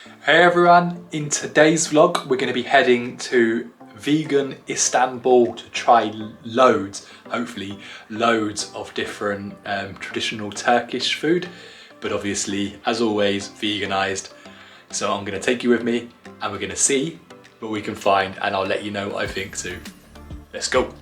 Hey everyone, in today's vlog we're going to be heading to Vegan Istanbul to try hopefully loads of different traditional Turkish food, but obviously as always veganized. So I'm going to take you with me and we're going to see what we can find and I'll let you know what I think too. Let's go!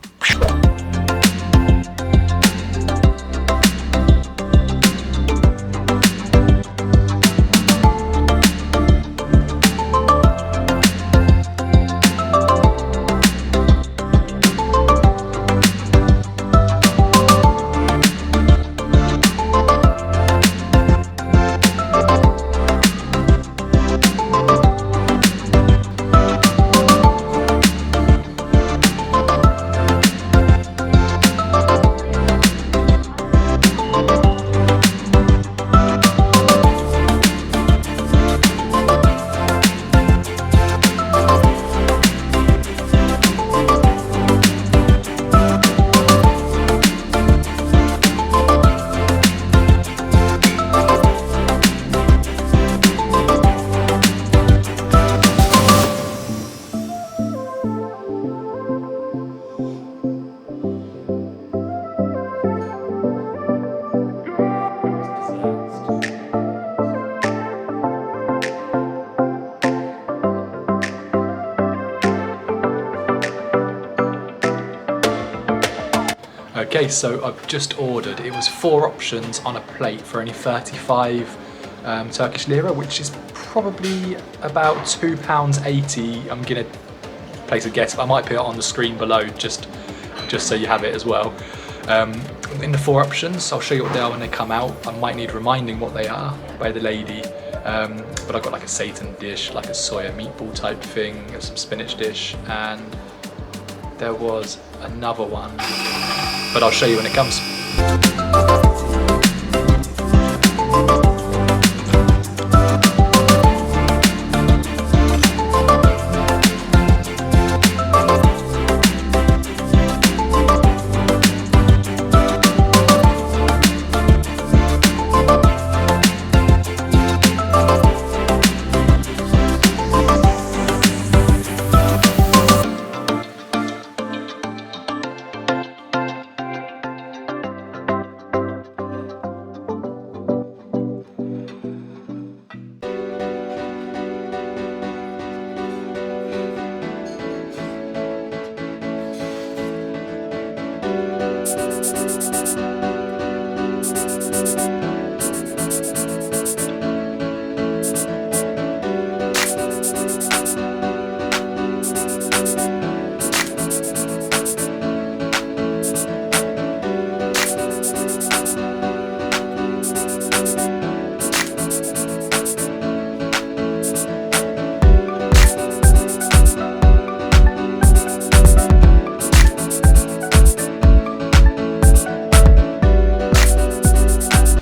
Okay, so I've just ordered, it was 4 options on a plate for only 35 Turkish lira, which is probably about £2.80. I'm gonna place a guess, but I might put it on the screen below just so you have it as well. In the 4 options, I'll show you what they are when they come out. I might need reminding what they are by the lady, but I've got like a seitan dish, like a soya meatball type thing, some spinach dish, and there was another one, but I'll show you when it comes.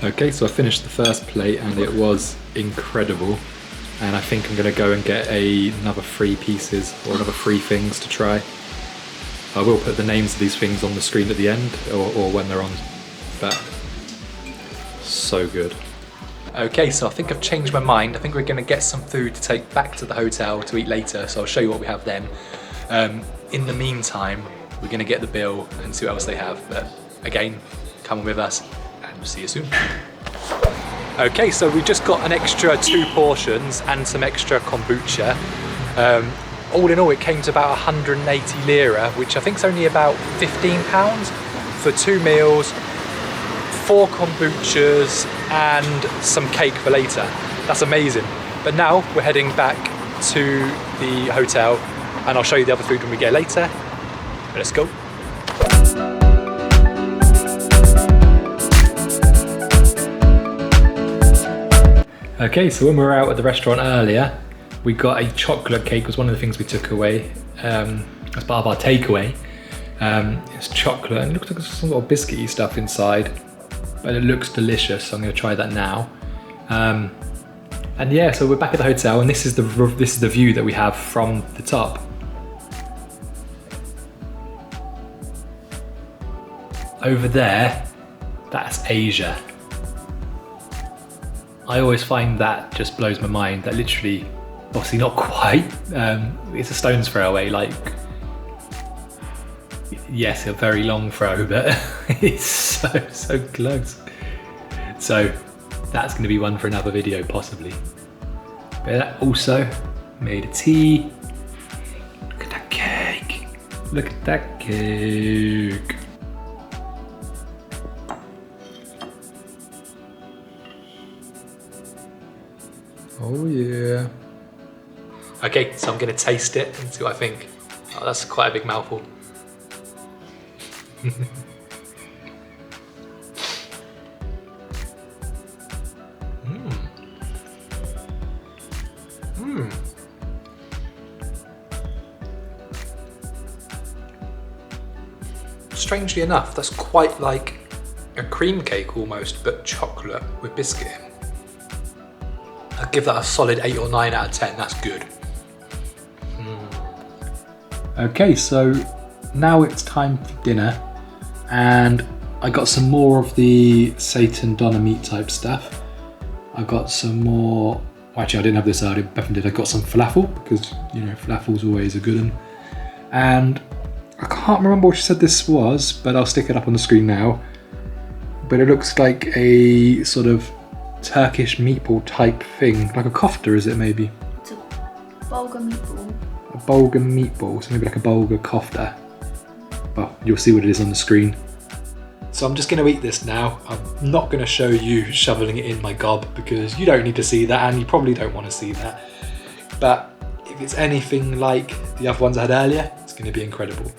Okay, so I finished the first plate and it was incredible, and I think I'm going to go and get another 3 pieces or another 3 things to try. I will put the names of these things on the screen at the end or when they're on, but so good. Okay, so I think I've changed my mind. I think we're going to get some food to take back to the hotel to eat later, so I'll show you what we have then. In the meantime, we're going to get the bill and see what else they have, but again, come with us. We'll see you soon. Okay, so we've just got an extra 2 portions and some extra kombucha. All in all, it came to about 180 lira, which I think is only about £15 for 2 meals, 4 kombuchas and some cake for later. That's amazing. But now we're heading back to the hotel and I'll show you the other food when we get later. Let's go. Okay, so when we were out at the restaurant earlier, we got a chocolate cake, was one of the things we took away as part of our takeaway. It's chocolate and it looks like there's some little biscuity stuff inside, but it looks delicious, so I'm going to try that now. And yeah, so we're back at the hotel and this is the view that we have from the top. Over there, that's Asia. I always find that just blows my mind, that literally, obviously not quite, it's a stone's throw away, like, yes, a very long throw, but it's so close. So that's going to be one for another video possibly. But also made a tea. Look at that cake. Look at that cake. Oh yeah. Okay, so I'm going to taste it and see what I think. Oh, that's quite a big mouthful. Strangely enough, that's quite like a cream cake almost, but chocolate with biscuit in. I'd give that a solid 8 or 9 out of 10, that's good. Okay, so now it's time for dinner, and I got some more of the Seitan Doner meat type stuff. I got some more, actually I didn't have this earlier, Bethan did. I got some falafel, because you know, falafel's always a good one. And I can't remember what she said this was, but I'll stick it up on the screen now. But it looks like a sort of Turkish meatball type thing, like a kofta, is it maybe? It's a bulgur meatball. A bulgur meatball, so maybe like a bulgur kofta. Well, you'll see what it is on the screen. So I'm just going to eat this now. I'm not going to show you shoveling it in my gob because you don't need to see that, and you probably don't want to see that. But if it's anything like the other ones I had earlier, it's going to be incredible.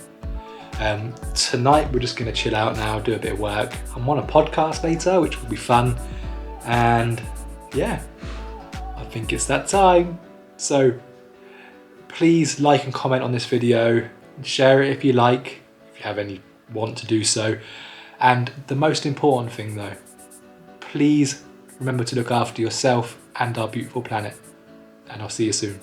Tonight we're just going to chill out now, do a bit of work. I'm on a podcast later, which will be fun. And yeah, I think it's that time. So please like and comment on this video, share it if you like, if you have any want to do so. And the most important thing though, please remember to look after yourself and our beautiful planet. And I'll see you soon.